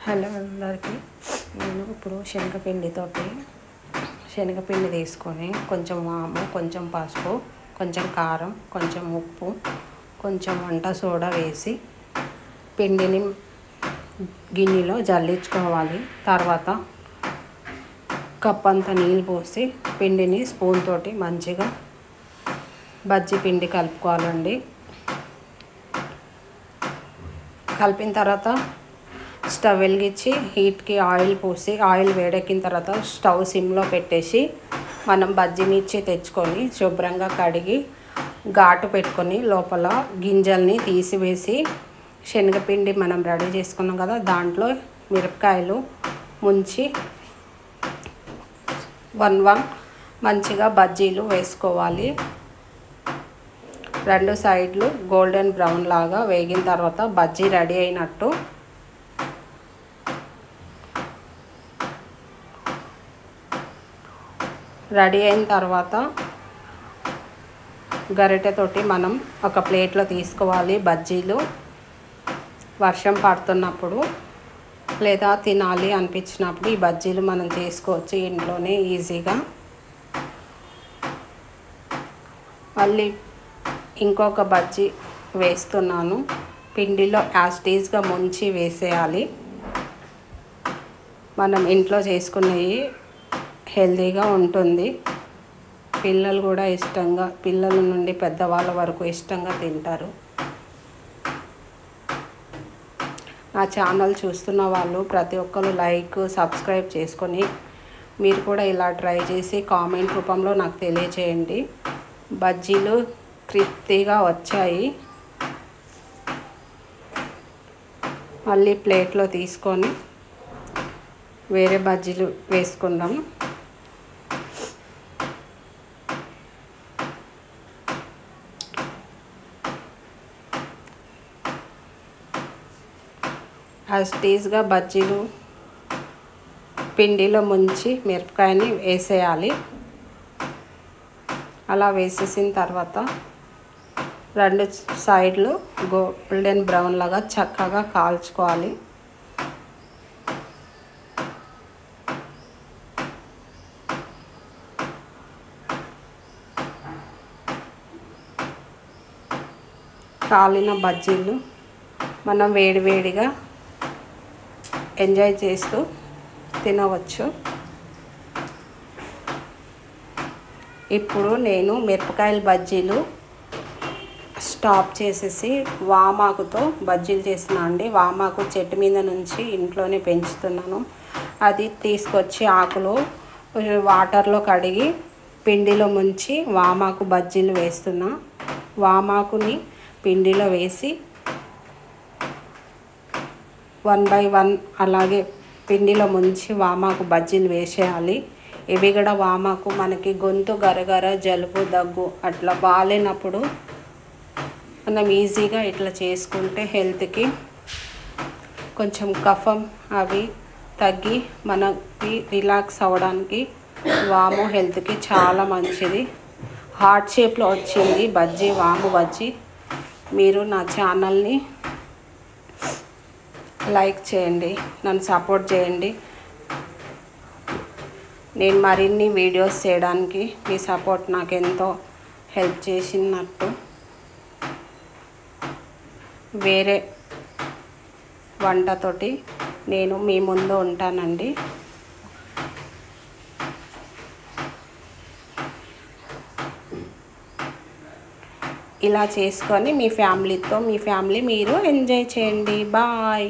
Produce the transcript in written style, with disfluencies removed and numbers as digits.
Hello అందరికీ. నేను ఇప్పుడు శనగపిండి తీసుకొని కొంచెం వాము, కొంచెం పసుపు, కొంచెం కారం, కొంచెం ఉప్పు, కొంచెం వంట సోడా వేసి పిండిని గిన్నెలో జల్లించుకోవాలి. తర్వాత కప్ అంత నీళ్ళు పోసి పిండిని స్పూన్ తోటి మంచిగా బజ్జీ పిండి కలుపుకోవాలండి. కలిపిన తర్వాత స్టవ్ వెలిగించి హీట్కి ఆయిల్ పోసి ఆయిల్ వేడెక్కిన తర్వాత స్టవ్ సిమ్లో పెట్టేసి మనం బజ్జీ మిర్చి తెచ్చుకొని శుభ్రంగా కడిగి ఘాటు పెట్టుకొని లోపల గింజల్ని తీసివేసి శనగపిండి మనం రెడీ చేసుకున్నాం కదా, దాంట్లో మిరపకాయలు ముంచి వన్ మంచిగా బజ్జీలు వేసుకోవాలి. రెండు సైడ్లు గోల్డెన్ బ్రౌన్ లాగా వేగిన తర్వాత బజ్జీ రెడీ అయినట్టు. రెడీ అయిన తర్వాత గరిటెతోటి మనం ఒక ప్లేట్లో తీసుకోవాలి. బజ్జీలు వర్షం పడుతున్నప్పుడు లేదా తినాలి అనిపించినప్పుడు ఈ బజ్జీలు మనం చేసుకోవచ్చు ఇంట్లోనే ఈజీగా. మళ్ళీ ఇంకొక బజ్జీ వేస్తున్నాను. పిండిలో యాస్టీస్గా ముంచి వేసేయాలి. మనం ఇంట్లో చేసుకునేవి హెల్తీగా ఉంటుంది. పిల్లలు కూడా ఇష్టంగా, పిల్లల నుండి పెద్దవాళ్ళ వరకు ఇష్టంగా తింటారు. నా ఛానల్ చూస్తున్న వాళ్ళు ప్రతి ఒక్కరు లైక్, సబ్స్క్రైబ్ చేసుకొని మీరు కూడా ఇలా ట్రై చేసి కామెంట్ రూపంలో నాకు తెలియచేయండి. బజ్జీలు క్రిస్పీగా వచ్చాయి. మళ్ళీ ప్లేట్లో తీసుకొని వేరే బజ్జీలు వేసుకుందాం. యాస్టీస్గా బజ్జీలు పిండిలో ముంచి మిరపకాయని వేసేయాలి. అలా వేసేసిన తర్వాత రెండు సైడ్లు గోల్డెన్ బ్రౌన్ లాగా చక్కగా కాల్చుకోవాలి. కాలిన బజ్జీలు మనం వేడివేడిగా ఎంజాయ్ చేస్తూ తినవచ్చు. ఇప్పుడు నేను మిరపకాయల బజ్జీలు స్టాప్ చేసేసి వామాకుతో బజ్జీలు చేస్తున్నాను అండి. వామాకు చెట్టు మీద నుంచి ఇంట్లోనే పెంచుతున్నాను. అది తీసుకొచ్చి ఆకులు వాటర్లో కడిగి పిండిలో ముంచి వామాకు బజ్జీలు వేస్తున్నా. వామాకుని పిండిలో వేసి 1 by 1 అలాగే పిండిలో ముంచి వామాకు బజ్జీలు వేసేయాలి. ఇవి కూడా వామాకు మనకి గొంతు గరగర, జలుబు, దగ్గు అట్లా బాగాలేనప్పుడు మనం ఈజీగా ఇట్లా చేసుకుంటే హెల్త్కి కొంచెం కఫం అవి తగ్గి మనకి రిలాక్స్ అవ్వడానికి వాము హెల్త్కి చాలా మంచిది. హార్ట్ షేప్లో వచ్చింది బజ్జీ, వాము బజ్జీ. మీరు నా ఛానల్ని లైక్ చేయండి, నన్ను సపోర్ట్ చేయండి. నేను మరిన్ని వీడియోస్ చేయడానికి మీ సపోర్ట్ నాకు ఎంతో హెల్ప్ చేసినట్టు. వేరే వంటతోటి నేను మీ ముందు ఉంటానండి. ఇలా చేసుకొని మీ ఫ్యామిలీ మీరు ఎంజాయ్ చేయండి. బాయ్.